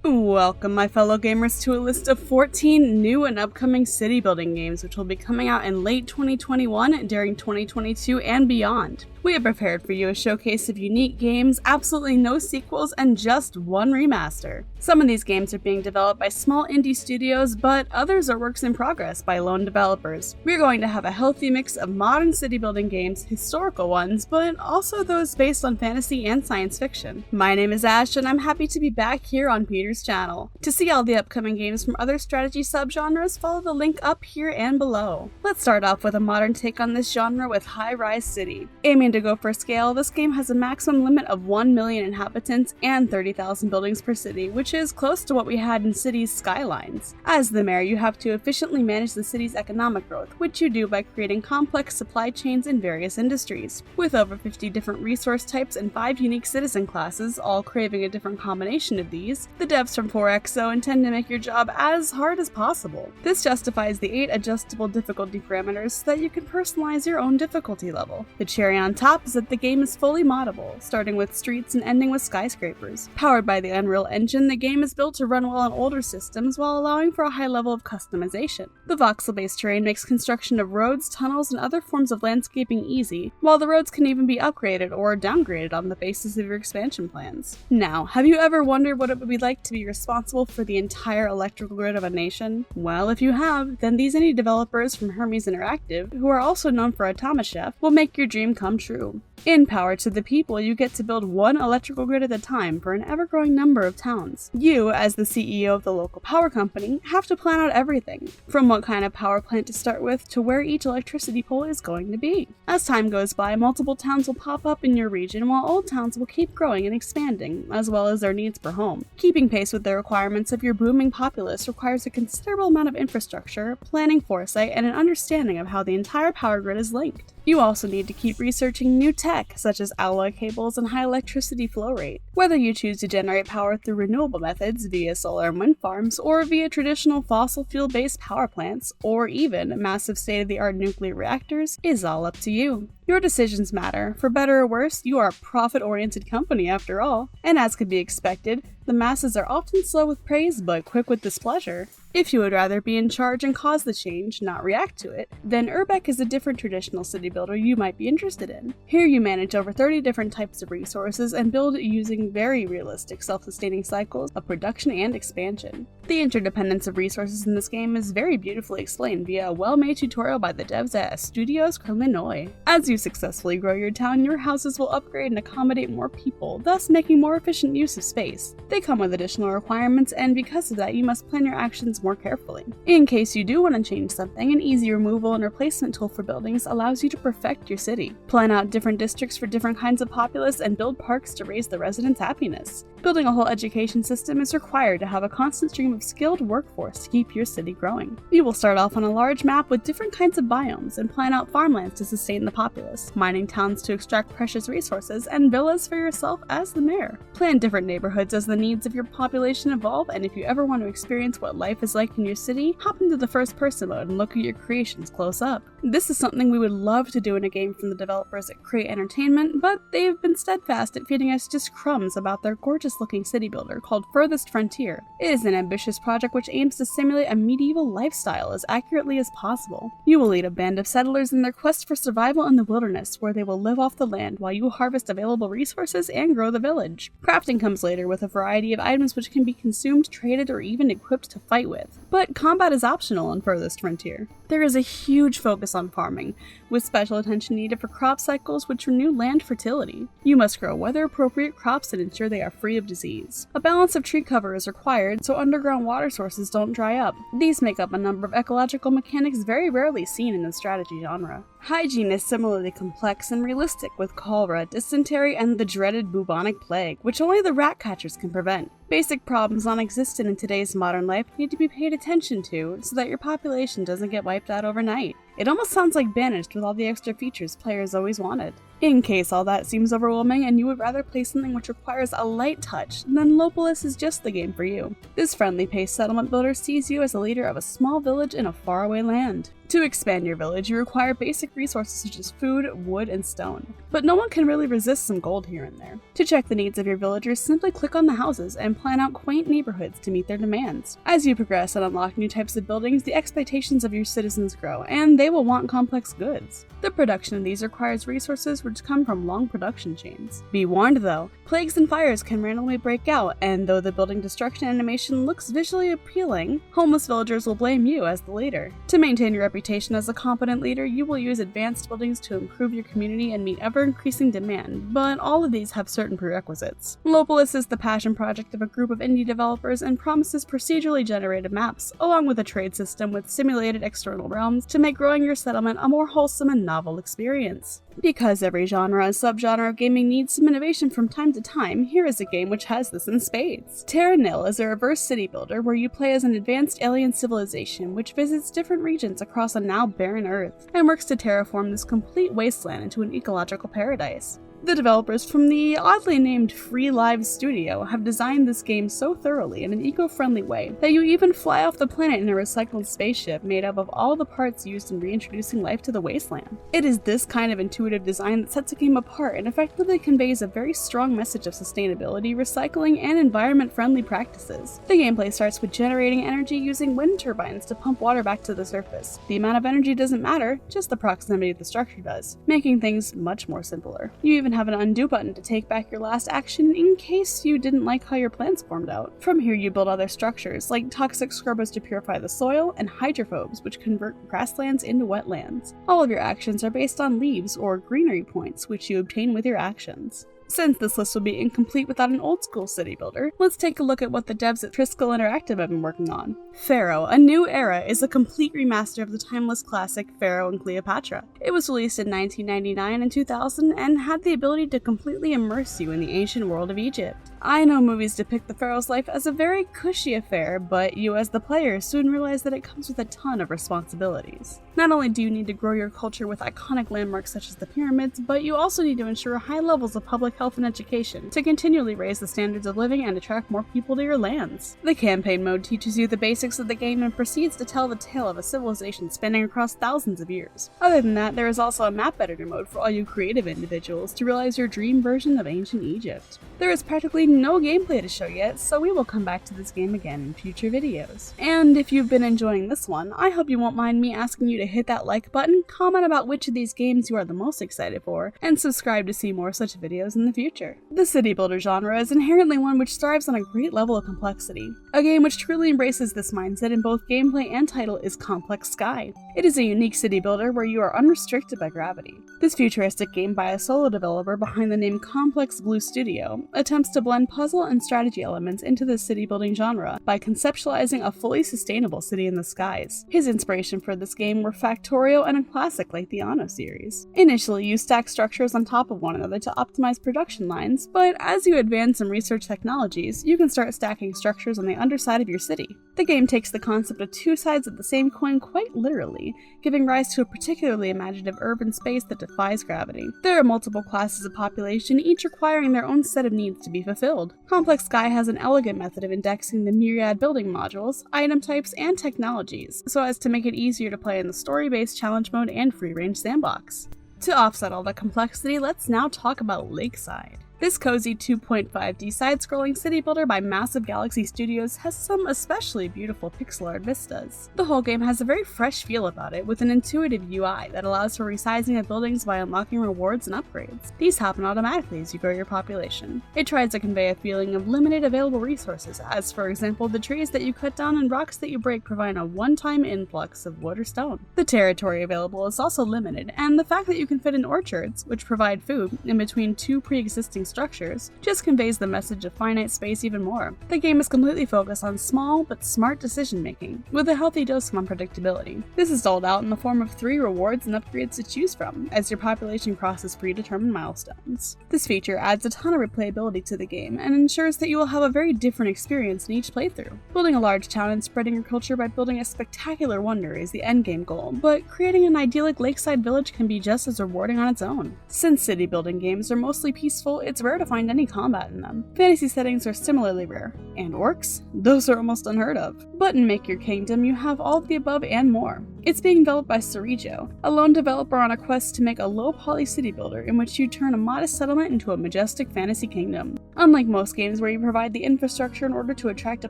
Welcome, my fellow gamers, to a list of 14 new and upcoming city building games which will be coming out in late 2021, during 2022, and beyond. We have prepared for you a showcase of unique games, absolutely no sequels, and just one remaster. Some of these games are being developed by small indie studios, but others are works in progress by lone developers. We're going to have a healthy mix of modern city building games, historical ones, but also those based on fantasy and science fiction. My name is Ash, and I'm happy to be back here on Peter's channel. To see all the upcoming games from other strategy subgenres, follow the link up here and below. Let's start off with a modern take on this genre with High Rise City. Aiming to go for scale, this game has a maximum limit of 1 million inhabitants and 30,000 buildings per city, which is close to what we had in Cities Skylines. As the mayor, you have to efficiently manage the city's economic growth, which you do by creating complex supply chains in various industries. With over 50 different resource types and 5 unique citizen classes, all craving a different combination of these, the devs from 4XO intend to make your job as hard as possible. This justifies the 8 adjustable difficulty parameters so that you can personalize your own difficulty level. The cherry on top is that the game is fully moddable, starting with streets and ending with skyscrapers. Powered by the Unreal Engine, the game is built to run well on older systems while allowing for a high level of customization. The voxel-based terrain makes construction of roads, tunnels, and other forms of landscaping easy, while the roads can even be upgraded or downgraded on the basis of your expansion plans. Now, have you ever wondered what it would be like to be responsible for the entire electrical grid of a nation? Well, if you have, then these indie developers from Hermes Interactive, who are also known for Automa Chef, will make your dream come true. In Power to the People, you get to build one electrical grid at a time for an ever-growing number of towns. You, as the CEO of the local power company, have to plan out everything, from what kind of power plant to start with to where each electricity pole is going to be. As time goes by, multiple towns will pop up in your region, while old towns will keep growing and expanding, as well as their needs per home. Keeping pace with the requirements of your booming populace requires a considerable amount of infrastructure, planning foresight, and an understanding of how the entire power grid is linked. You also need to keep researching new tech, such as alloy cables and high electricity flow rate. Whether you choose to generate power through renewable methods via solar and wind farms, or via traditional fossil fuel-based power plants, or even massive state-of-the-art nuclear reactors, is all up to you. Your decisions matter. For better or worse, you are a profit-oriented company after all. And as could be expected, the masses are often slow with praise but quick with displeasure. If you would rather be in charge and cause the change, not react to it, then Urbex is a different traditional city builder you might be interested in. Here you manage over 30 different types of resources and build using very realistic self-sustaining cycles of production and expansion. The interdependence of resources in this game is very beautifully explained via a well-made tutorial by the devs at Studios Kremlinoy. As you successfully grow your town, your houses will upgrade and accommodate more people, thus making more efficient use of space. They come with additional requirements, and because of that, you must plan your actions more carefully. In case you do want to change something, an easy removal and replacement tool for buildings allows you to perfect your city. Plan out different districts for different kinds of populace and build parks to raise the residents' happiness. Building a whole education system is required to have a constant stream of skilled workforce to keep your city growing. You will start off on a large map with different kinds of biomes and plan out farmlands to sustain the populace, mining towns to extract precious resources, and villas for yourself as the mayor. Plan different neighborhoods as the needs of your population evolve, and if you ever want to experience what life is like in your city, hop into the first person mode and look at your creations close up. This is something we would love to do in a game from the developers at Create Entertainment, but they've been steadfast at feeding us just crumbs about their gorgeous looking city builder called Furthest Frontier. It is an ambitious project which aims to simulate a medieval lifestyle as accurately as possible. You will lead a band of settlers in their quest for survival in the wilderness, where they will live off the land while you harvest available resources and grow the village. Crafting comes later with a variety of items which can be consumed, traded, or even equipped to fight with. But combat is optional in Furthest Frontier. There is a huge focus on farming, with special attention needed for crop cycles which renew land fertility. You must grow weather-appropriate crops and ensure they are free of disease. A balance of tree cover is required so underground water sources don't dry up. These make up a number of ecological mechanics very rarely seen in the strategy genre. Hygiene is similarly complex and realistic, with cholera, dysentery, and the dreaded bubonic plague, which only the rat catchers can prevent. Basic problems non-existent in today's modern life need to be paid attention to so that your population doesn't get wiped out overnight. It almost sounds like Banished with all the extra features players always wanted. In case all that seems overwhelming and you would rather play something which requires a light touch, then Lopolis is just the game for you. This friendly paced settlement builder sees you as a leader of a small village in a faraway land. To expand your village, you require basic resources such as food, wood, and stone. But no one can really resist some gold here and there. To check the needs of your villagers, simply click on the houses and plan out quaint neighborhoods to meet their demands. As you progress and unlock new types of buildings, the expectations of your citizens grow, and they will want complex goods. The production of these requires resources which come from long production chains. Be warned though, plagues and fires can randomly break out, and though the building destruction animation looks visually appealing, homeless villagers will blame you as the leader. To maintain your reputation as a competent leader, you will use advanced buildings to improve your community and meet ever-increasing demand, but all of these have certain prerequisites. Lopolis is the passion project of a group of indie developers and promises procedurally generated maps, along with a trade system with simulated external realms to make growing your settlement a more wholesome and novel experience. Because every genre and subgenre of gaming needs some innovation from time to time, here is a game which has this in spades. Terra Nil is a reverse city builder where you play as an advanced alien civilization which visits different regions across a now barren Earth and works to terraform this complete wasteland into an ecological paradise. The developers from the oddly named Free Live Studio have designed this game so thoroughly in an eco-friendly way that you even fly off the planet in a recycled spaceship made up of all the parts used in reintroducing life to the wasteland. It is this kind of intuitive design that sets a game apart and effectively conveys a very strong message of sustainability, recycling, and environment-friendly practices. The gameplay starts with generating energy using wind turbines to pump water back to the surface. The amount of energy doesn't matter, just the proximity of the structure does, making things much more simpler. You even have an undo button to take back your last action in case you didn't like how your plans formed out. From here you build other structures, like toxic scrubbers to purify the soil, and hydrophobes which convert grasslands into wetlands. All of your actions are based on leaves or greenery points, which you obtain with your actions. Since this list will be incomplete without an old-school city builder, let's take a look at what the devs at Triskel Interactive have been working on. Pharaoh: A New Era is a complete remaster of the timeless classic Pharaoh and Cleopatra. It was released in 1999 and 2000 and had the ability to completely immerse you in the ancient world of Egypt. I know movies depict the pharaoh's life as a very cushy affair, but you as the player soon realize that it comes with a ton of responsibilities. Not only do you need to grow your culture with iconic landmarks such as the pyramids, but you also need to ensure high levels of public health and education to continually raise the standards of living and attract more people to your lands. The campaign mode teaches you the basics of the game and proceeds to tell the tale of a civilization spanning across thousands of years. Other than that, there is also a map editor mode for all you creative individuals to realize your dream version of ancient Egypt. There is practically no gameplay to show yet, so we will come back to this game again in future videos. And if you've been enjoying this one, I hope you won't mind me asking you to hit that like button, comment about which of these games you are the most excited for, and subscribe to see more such videos in the future. The city builder genre is inherently one which thrives on a great level of complexity. A game which truly embraces this mindset in both gameplay and title is Complex Sky. It is a unique city builder where you are unrestricted by gravity. This futuristic game by a solo developer behind the name Complex Blue Studio attempts to blend puzzle and strategy elements into the city building genre by conceptualizing a fully sustainable city in the skies. His inspiration for this game were Factorio and a classic like the Anno series. Initially, you stack structures on top of one another to optimize production lines, but as you advance and research technologies, you can start stacking structures on the underside of your city. The game takes the concept of two sides of the same coin quite literally, giving rise to a particularly imaginative urban space that defies gravity. There are multiple classes of population, each requiring their own set of needs to be fulfilled. Complex Sky has an elegant method of indexing the myriad building modules, item types, and technologies, so as to make it easier to play in the story-based challenge mode and free-range sandbox. To offset all the complexity, let's now talk about Lakeside. This cozy 2.5D side-scrolling city builder by Massive Galaxy Studios has some especially beautiful pixel art vistas. The whole game has a very fresh feel about it, with an intuitive UI that allows for resizing of buildings by unlocking rewards and upgrades. These happen automatically as you grow your population. It tries to convey a feeling of limited available resources, as for example the trees that you cut down and rocks that you break provide a one-time influx of wood or stone. The territory available is also limited, and the fact that you can fit in orchards, which provide food, in between two pre-existing structures just conveys the message of finite space even more. The game is completely focused on small but smart decision making, with a healthy dose of unpredictability. This is doled out in the form of 3 rewards and upgrades to choose from, as your population crosses predetermined milestones. This feature adds a ton of replayability to the game and ensures that you will have a very different experience in each playthrough. Building a large town and spreading your culture by building a spectacular wonder is the endgame goal, but creating an idyllic lakeside village can be just as rewarding on its own. Since city building games are mostly peaceful, it's it's rare to find any combat in them. Fantasy settings are similarly rare, and orcs? Those are almost unheard of. But in Make Your Kingdom, you have all of the above and more. It's being developed by Cerejo, a lone developer on a quest to make a low-poly city builder in which you turn a modest settlement into a majestic fantasy kingdom. Unlike most games where you provide the infrastructure in order to attract a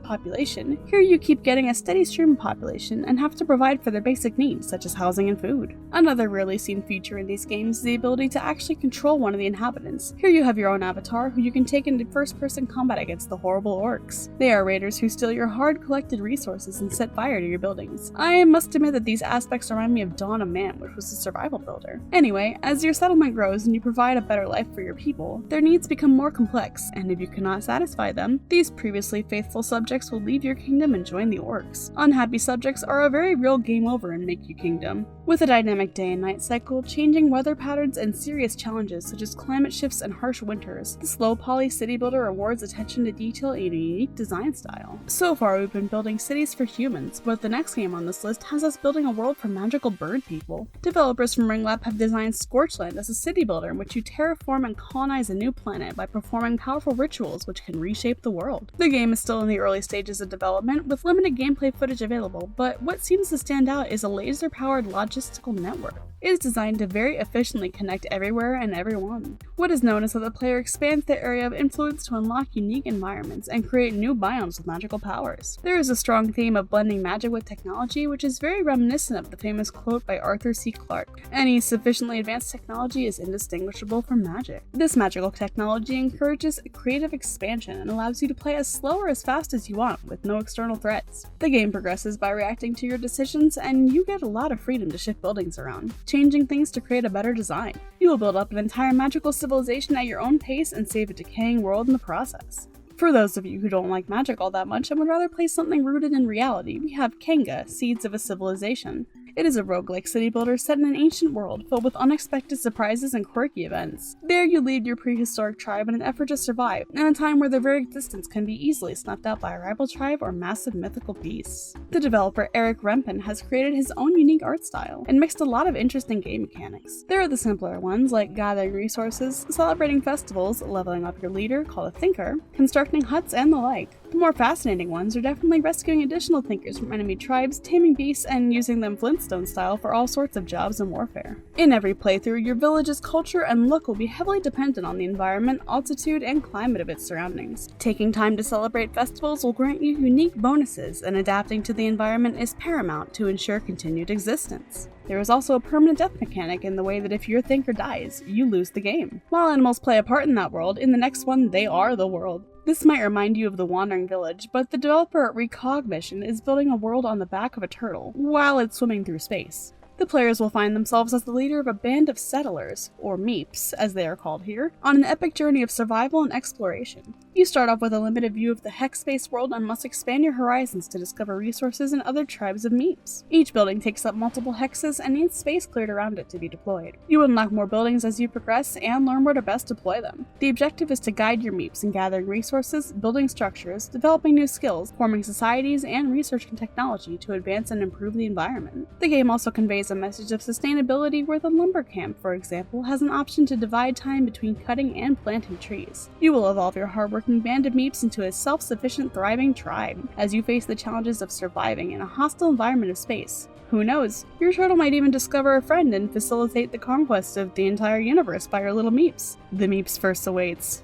population, here you keep getting a steady stream of population and have to provide for their basic needs, such as housing and food. Another rarely seen feature in these games is the ability to actually control one of the inhabitants. Here you have your own avatar who you can take into first-person combat against the horrible orcs. They are raiders who steal your hard-collected resources and set fire to your buildings. I must admit that these aspects remind me of Dawn of Man, which was a survival builder. Anyway, as your settlement grows and you provide a better life for your people, their needs become more complex, and if you cannot satisfy them, these previously faithful subjects will leave your kingdom and join the orcs. Unhappy subjects are a very real game over in Make Your Kingdom. With a dynamic day and night cycle, changing weather patterns, and serious challenges such as climate shifts and harsh winters, this low-poly city builder awards attention to detail and a unique design style. So far, we've been building cities for humans, but the next game on this list has us building a world for magical bird people. Developers from Ringlab have designed Scorchland as a city builder in which you terraform and colonize a new planet by performing powerful rituals which can reshape the world. The game is still in the early stages of development, with limited gameplay footage available, but what seems to stand out is a laser-powered logistical network. It is designed to very efficiently connect everywhere and everyone. What is known is that the player expands their area of influence to unlock unique environments and create new biomes with magical powers. There is a strong theme of blending magic with technology, which is very reminiscent of the famous quote by Arthur C. Clarke: "Any sufficiently advanced technology is indistinguishable from magic." This magical technology encourages creative expansion and allows you to play as slow or as fast as you want, with no external threats. The game progresses by reacting to your decisions, and you get a lot of freedom to shift buildings around, changing things to create a better design. You will build up an entire magical civilization at your own pace and save a decaying world in the process. For those of you who don't like magic all that much and would rather play something rooted in reality, we have Kenga, Seeds of a Civilization. It is a roguelike city builder set in an ancient world filled with unexpected surprises and quirky events. There you lead your prehistoric tribe in an effort to survive, in a time where their very existence can be easily snuffed out by a rival tribe or massive mythical beasts. The developer Eric Rempen has created his own unique art style and mixed a lot of interesting game mechanics. There are the simpler ones like gathering resources, celebrating festivals, leveling up your leader, called a Thinker, constructing huts, and the like. The more fascinating ones are definitely rescuing additional Thinkers from enemy tribes, taming beasts, and using them Flintstone style for all sorts of jobs and warfare. In every playthrough, your village's culture and look will be heavily dependent on the environment, altitude, and climate of its surroundings. Taking time to celebrate festivals will grant you unique bonuses, and adapting to the environment is paramount to ensure continued existence. There is also a permanent death mechanic in the way that if your Thinker dies, you lose the game. While animals play a part in that world, in the next one they are the world. This might remind you of The Wandering Village, but the developer at Recognition is building a world on the back of a turtle, while it's swimming through space. The players will find themselves as the leader of a band of settlers, or meeps as they are called here, on an epic journey of survival and exploration. You start off with a limited view of the hex-based world and must expand your horizons to discover resources and other tribes of meeps. Each building takes up multiple hexes and needs space cleared around it to be deployed. You unlock more buildings as you progress and learn where to best deploy them. The objective is to guide your meeps in gathering resources, building structures, developing new skills, forming societies, and researching technology to advance and improve the environment. The game also conveys a message of sustainability where the lumber camp, for example, has an option to divide time between cutting and planting trees. You will evolve your hardworking band of meeps into a self-sufficient, thriving tribe as you face the challenges of surviving in a hostile environment of space. Who knows, your turtle might even discover a friend and facilitate the conquest of the entire universe by your little meeps. The meeps first awaits.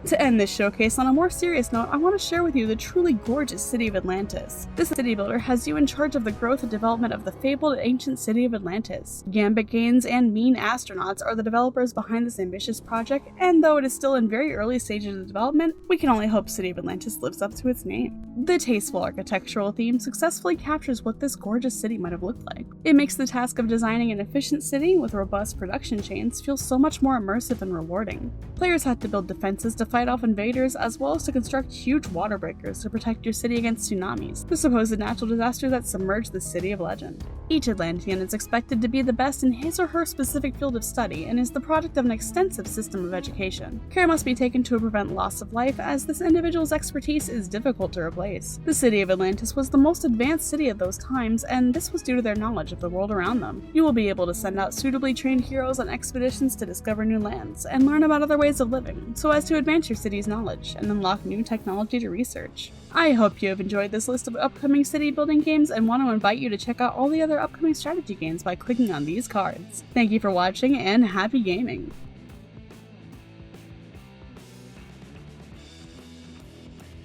To end this showcase on a more serious note, I want to share with you the truly gorgeous city of Atlantis. This city builder has you in charge of the growth and development of the fabled ancient city of Atlantis. Gambit Games and Mean Astronauts are the developers behind this ambitious project, and though it is still in very early stages of development, we can only hope City of Atlantis lives up to its name. The tasteful architectural theme successfully captures what this gorgeous city might have looked like. It makes the task of designing an efficient city with robust production chains feel so much more immersive and rewarding. Players had to build defenses to fight off invaders, as well as to construct huge water breakers to protect your city against tsunamis, the supposed natural disaster that submerged the city of legend. Each Atlantean is expected to be the best in his or her specific field of study and is the product of an extensive system of education. Care must be taken to prevent loss of life, as this individual's expertise is difficult to replace. The city of Atlantis was the most advanced city of those times, and this was due to their knowledge of the world around them. You will be able to send out suitably trained heroes on expeditions to discover new lands and learn about other ways of living, so as to advance your city's knowledge and unlock new technology to research. I hope you have enjoyed this list of upcoming city building games and want to invite you to check out all the other upcoming strategy games by clicking on these cards. Thank you for watching and happy gaming!